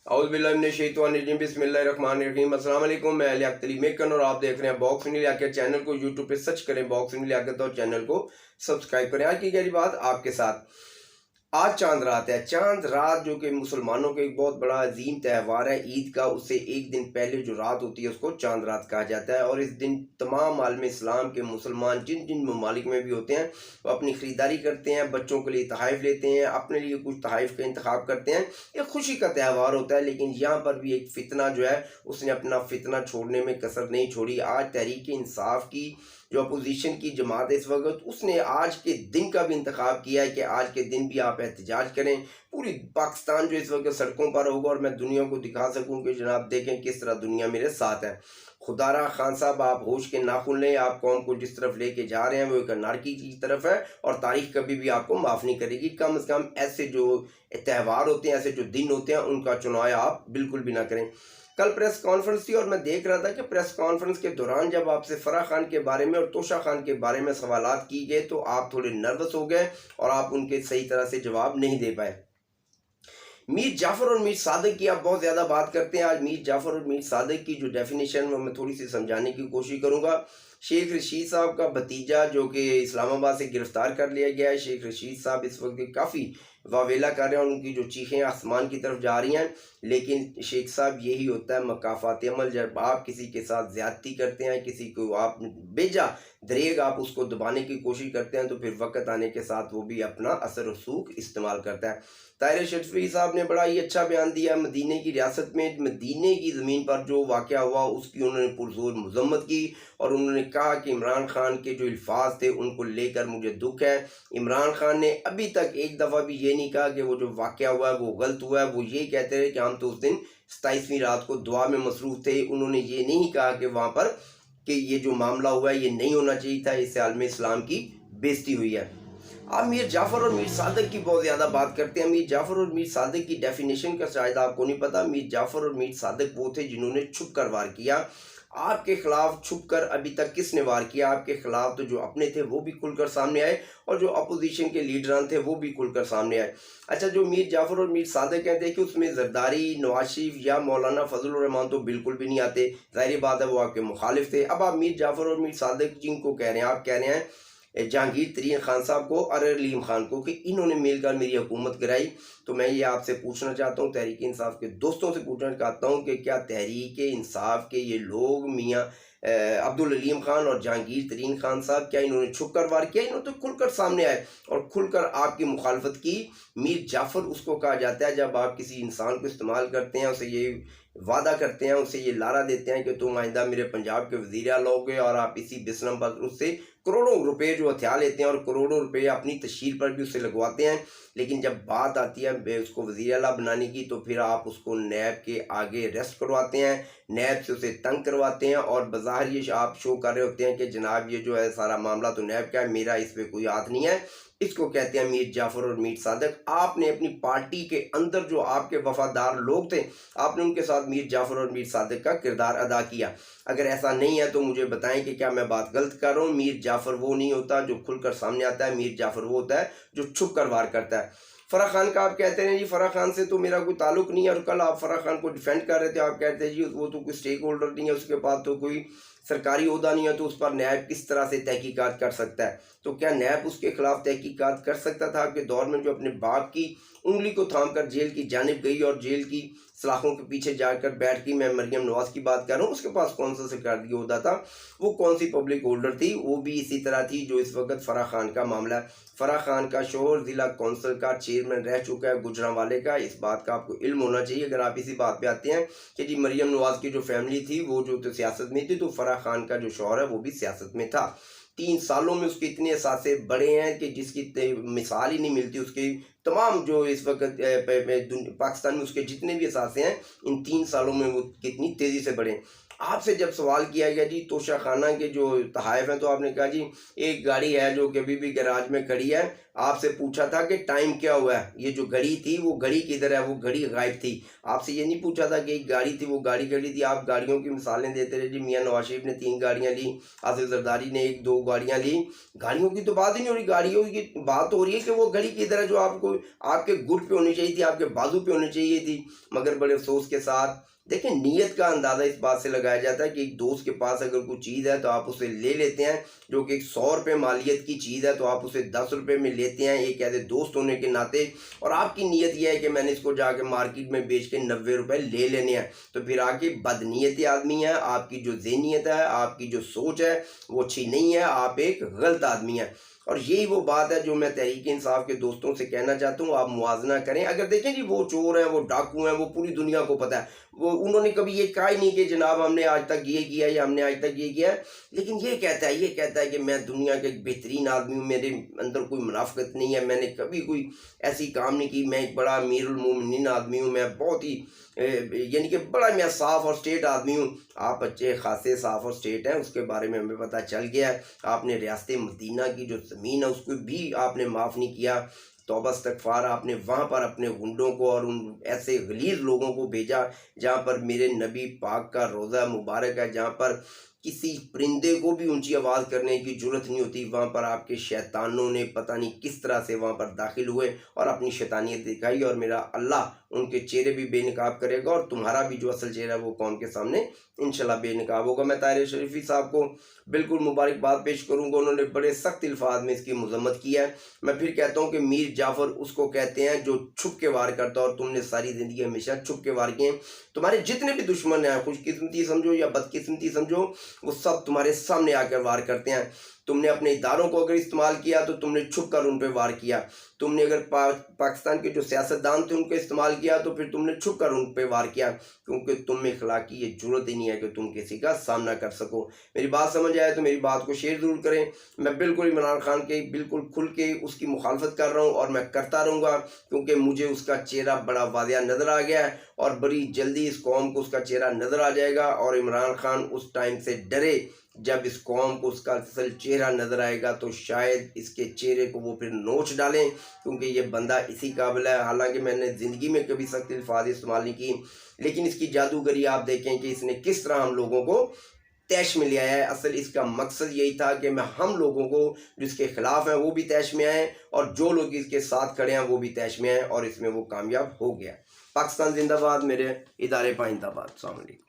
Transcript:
औज़ुबिल्लाहि बिस्मिल्लाहिर्रहमानिर्रहीम। अस्सलाम वालेकुम। मैं लियाकत अली मेकन और आप देख रहे हैं बॉक्स न्यूज़ लियाकत। चैनल को यूट्यूब पे सर्च करें बॉक्स न्यूज़ लियाकत और चैनल को सब्सक्राइब करें। आज की गहरी बात आपके साथ। आज चांद रात है। चांद रात जो कि मुसलमानों का एक बहुत बड़ा अजीम त्यौहार है ईद का, उससे एक दिन पहले जो रात होती है उसको चांद रात कहा जाता है। और इस दिन तमाम आलम इस्लाम के मुसलमान जिन जिन ममालिक में भी होते हैं वो अपनी ख़रीदारी करते हैं, बच्चों के लिए तोहफ़े लेते हैं, अपने लिए कुछ तोहफ़े का इंतखाब करते हैं। ये खुशी का त्यौहार होता है। लेकिन यहाँ पर भी एक फ़ितना जो है उसने अपना फ़ितना छोड़ने में कसर नहीं छोड़ी। आज तहरीक इंसाफ की जो अपोजिशन की जमात है इस वक्त, उसने आज के दिन का भी इंतखाब किया है कि आज के दिन भी आप एहतजाज करें। पूरी पाकिस्तान जो इस वक्त सड़कों पर होगा और मैं दुनिया को दिखा सकूं कि जनाब देखें किस तरह दुनिया मेरे साथ है। खुदारा खान साहब, आप होश के नाखुन लें। आप कौम को जिस तरफ लेके जा रहे हैं वो एक अनारकी की तरफ है और तारीख कभी भी आपको माफ़ नहीं करेगी। कम से कम ऐसे जो त्यौहार होते हैं, ऐसे जो दिन होते हैं, उनका चुनाव आप बिल्कुल भी ना करें। कल प्रेस कॉन्फ्रेंस थी और मैं देख रहा था कि प्रेस कॉन्फ्रेंस के दौरान जब आपसे फराह खान के बारे में और तोशा खान के बारे में सवालात की गए तो आप थोड़े नर्वस हो गए और आप उनके सही तरह से जवाब नहीं दे पाए। मीर जाफ़र और मीर सादिक की आप बहुत ज़्यादा बात करते हैं। आज मीर जाफ़र और मीर सादिक की जो डेफिनेशन वो मैं थोड़ी सी समझाने की कोशिश करूँगा। शेख रशीद साहब का भतीजा जो कि इस्लामाबाद से गिरफ़्तार कर लिया गया है, शेख रशीद साहब इस वक्त काफ़ी वावेला कर रहे हैं और उनकी जो चीखें आसमान की तरफ जा रही हैं। लेकिन शेख साहब यही होता है मकाफ़ात अमल, जब आप किसी के साथ ज़्यादती करते हैं, किसी को आप बेजा दरेग आप उसको दबाने की कोशिश करते हैं तो फिर वक्त आने के साथ वो भी अपना असर रसूख इस्तेमाल करता है। ताहिर शरीफ़ी साहब ने बड़ा ही अच्छा बयान दिया। मदीने की रियासत में मदीने की ज़मीन पर जो वाक़या हुआ उसकी उन्होंने पुरज़ोर मज़म्मत की और उन्होंने कहा कि इमरान खान के जो अल्फाज थे उनको लेकर मुझे दुख है। इमरान खान ने अभी तक एक दफ़ा भी ये नहीं कहा कि वो जो वाक़या हुआ है वो गलत हुआ है। वो ये कहते रहे कि हम तो उस दिन 27वीं रात को दुआ में मसरूफ़ थे। उन्होंने ये नहीं कहा कि वहाँ पर कि ये जो मामला हुआ है ये नहीं होना चाहिए था, इससे आलम इस्लाम की बेइज्जती हुई है। आप मीर जाफ़र और मीर सादिक की बहुत ज़्यादा बात करते हैं। मीर जाफ़र और मीर सादिक की डेफिनेशन का शायद आपको नहीं पता। मीर जाफ़र और मीर सादिक वो थे जिन्होंने छुप कर वार किया। आपके खिलाफ छुप कर अभी तक किसने वार किया? आपके खिलाफ तो जो अपने थे वो भी खुलकर सामने आए और जो अपोजिशन के लीडरान थे वो भी खुलकर सामने आए। अच्छा, जो मीर जाफ़र और मीर सादिक कहते हैं कि उसमें जरदारी, नवाज शरीफ या मौलाना फजल रहमान तो बिल्कुल भी नहीं आते। ज़ाहिर बात है वो आपके मुखालिफ थे। अब आप मीर जाफ़र और मीर सादिक जिनको कह रहे हैं, आप कह रहे हैं जहांगीर तरीन खान साहब को और अलीम खान को कि इन्होंने मिलकर मेरी हुकूमत गिराई। तो मैं ये आपसे पूछना चाहता हूँ, तहरीक इंसाफ के दोस्तों से पूछना चाहता हूँ कि क्या तहरीक इंसाफ के ये लोग मियाँ अब्दुल अलीम खान और जहांगीर तरीन खान साहब क्या इन्होंने छुप कर वार किया? इन्होंने तो खुलकर सामने आए और खुलकर आपकी मुखालफत की। मीर जाफ़र उसको कहा जाता है जब आप किसी इंसान को इस्तेमाल करते हैं, उसे ये वादा करते हैं, उसे ये लारा देते हैं कि तुम आइंदा मेरे पंजाब के वज़ीर आला होगे और आप इसी बिस्नम पर उससे करोड़ों रुपए जो हथियार लेते हैं और करोड़ों रुपए अपनी तशहीर पर भी उससे लगवाते हैं। लेकिन जब बात आती है उसको वज़ीर आला बनाने की तो फिर आप उसको नैब के आगे अरेस्ट करवाते हैं, नैब से उसे तंग करवाते हैं और बाज़ाहिर ये आप शो कर रहे होते हैं कि जनाब ये जो है सारा मामला तो नैब का है, मेरा इस पर कोई हाथ नहीं है। इसको कहते हैं मीर जाफ़र और मीर सादिक। आपने अपनी पार्टी के अंदर जो आपके वफादार लोग थे आपने उनके साथ मीर जाफ़र और मीर सादिक का किरदार अदा किया। अगर ऐसा नहीं है तो मुझे बताएं कि क्या मैं बात गलत कर रहा हूँ। मीर जाफ़र वो नहीं होता जो खुलकर सामने आता है, मीर जाफ़र वो होता है जो छुप कर वार करता है। फराह खान का आप कहते हैं जी फराह खान से तो मेरा कोई ताल्लुक नहीं है और कल आप फराह खान को डिफेंड कर रहे थे। आप कहते हैं जी वो तो कोई स्टेक होल्डर नहीं है, उसके पास तो कोई सरकारी ओहदा नहीं है, तो उस पर नैब किस तरह से तहकीकात कर सकता है? तो क्या नैब उसके खिलाफ तहकीकात कर सकता था? आपके दौर में जो अपने बाप की उंगली को थाम कर जेल की जानिब गई और जेल की सलाखों के पीछे जाकर बैठ गई, मैं मरियम नवाज की बात कर रहा हूँ, उसके पास कौन सा सरकारी ओहदा था? वो कौन सी पब्लिक होल्डर थी? वो भी इसी तरह थी जो इस वक्त फराह खान का मामला है। फराह खान का शोहर ज़िला कौंसिल का चेयरमैन रह चुका है गुजरांवाले का। इस बात का आपको इल्म होना चाहिए। अगर आप इसी बात पे आते हैं कि जी मरियम नवाज की जो फैमिली थी वो जो तो सियासत में थी, तो फराह खान का जो शौहर है वो भी सियासत में था। 3 सालों में उसके इतने असासे बढ़े हैं कि जिसकी मिसाल ही नहीं मिलती। उसके तमाम जो इस वक्त पाकिस्तान में उसके जितने भी असासे हैं इन 3 सालों में वो कितनी तेज़ी से बढ़े। आपसे जब सवाल किया गया जी तोशा खाना के जो तहाइफ हैं, तो आपने कहा जी एक गाड़ी है जो कि अभी भी गैराज में खड़ी है। आपसे पूछा था कि टाइम क्या हुआ है, ये जो घड़ी थी वो घड़ी किधर है, वो घड़ी गायब थी। आपसे ये नहीं पूछा था कि एक गाड़ी थी, वो गाड़ी खड़ी थी। आप गाड़ियों की मिसालें देते रहे जी, मियाँ नवाज शरीफ ने 3 गाड़ियाँ ली, आसिफ जरदारी ने 1-2 गाड़ियाँ ली। गाड़ियों की तो बात ही नहीं हो रही, गाड़ियों की बात हो रही है कि वो घड़ी किधर है जो आपको आपके गुट पे होनी चाहिए थी, आपके बाजू पे होनी चाहिए थी। मगर बड़े अफसोस के साथ देखिए, नीयत का अंदाज़ा इस बात से लगाया जाता है कि एक दोस्त के पास अगर कोई चीज़ है तो आप उसे ले लेते हैं, जो कि 100 रुपये मालियत की चीज़ है तो आप उसे 10 रुपये में लेते हैं, एक ऐसे दोस्त होने के नाते। और आपकी नीयत यह है कि मैंने इसको जाके मार्केट में बेच के 90 रुपये ले लेने हैं, तो फिर आके बदनीयती आदमी है। आपकी जो ज़हनियत है, आपकी जो सोच है वो अच्छी नहीं है, आप एक गलत आदमी हैं। और यही वो बात है जो मैं तहरीक इंसाफ के दोस्तों से कहना चाहता हूँ, आप मुआवजा करें। अगर देखें जी वो चोर हैं, वो डाकू हैं, वो पूरी दुनिया को पता है, वो उन्होंने कभी ये कहा ही नहीं कि जनाब हमने आज तक ये किया या हमने आज तक ये किया है। लेकिन ये कहता है कि मैं दुनिया का एक बेहतरीन आदमी हूँ, मेरे अंदर कोई मुनाफिकत नहीं है, मैंने कभी कोई ऐसी काम नहीं की, मैं एक बड़ा अमीरुल मोमिनीन आदमी हूँ, मैं बहुत ही यानी कि बड़ा मैं साफ़ और स्टेट आदमी हूँ। आप अच्छे खासे साफ़ और स्टेट हैं, उसके बारे में हमें पता चल गया है। आपने रियासत मदीना की जो ज़मीन है उसको भी आपने माफ़ नहीं किया। तौबा इस्तग़फ़ार, आपने वहाँ पर अपने गुंडों को और उन ऐसे गलीज़ लोगों को भेजा जहाँ पर मेरे नबी पाक का रोज़ा मुबारक है, जहाँ पर किसी परिंदे को भी ऊंची आवाज़ करने की ज़रूरत नहीं होती। वहाँ पर आपके शैतानों ने पता नहीं किस तरह से वहाँ पर दाखिल हुए और अपनी शैतानियत दिखाई, और मेरा अल्लाह उनके चेहरे भी बेनकाब करेगा और तुम्हारा भी जो असल चेहरा है वो कौम के सामने इंशाल्लाह बेनकाब होगा। मैं ताहिर शरीफी साहब को बिल्कुल मुबारकबाद पेश करूँगा, उन्होंने बड़े सख्त अल्फाज में इसकी मजम्मत की है। मैं फिर कहता हूँ कि मीर जाफ़र उसको कहते हैं जो छुप के वार करता है, और तुमने सारी ज़िंदगी हमेशा छुप के वार किए। तुम्हारे जितने भी दुश्मन हैं, खुशकिस्मती समझो या बदकिस्मती समझो, वो सब तुम्हारे सामने आकर वार करते हैं। तुमने अपने इदारों को अगर इस्तेमाल किया तो तुमने छुप कर उन पर वार किया। तुमने अगर पाकिस्तान के जो सियासतदान थे उनको इस्तेमाल किया तो फिर तुमने छुप कर उन पर वार किया, क्योंकि तुम में अखलाकी ये जरूरत ही नहीं है कि तुम किसी का सामना कर सको। मेरी बात समझ आए तो मेरी बात को शेयर ज़रूर करें। मैं बिल्कुल इमरान खान के बिल्कुल खुल के उसकी मुखालफत कर रहा हूँ और मैं करता रहूँगा, क्योंकि मुझे उसका चेहरा बड़ा वाज़िया नज़र आ गया है और बड़ी जल्दी इस कौम को उसका चेहरा नज़र आ जाएगा। और इमरान खान उस टाइम से डरे जब इस कौम को उसका असल चेहरा नज़र आएगा, तो शायद इसके चेहरे को वो फिर नोच डालें, क्योंकि ये बंदा इसी काबिल है। हालांकि मैंने ज़िंदगी में कभी सख्त अल्फाज इस्तेमाल नहीं की, लेकिन इसकी जादूगरी आप देखें कि इसने किस तरह हम लोगों को तैश में ले आया है। असल इसका मकसद यही था कि मैं हम लोगों को जिसके खिलाफ हैं वो भी तैश में आए और जो लोग इसके साथ खड़े हैं वो भी तैश में आए, और इसमें वो कामयाब हो गया। पाकिस्तान जिंदाबाद, मेरे इदारे पाइंदाबाद। अस्सलाम वालेकुम।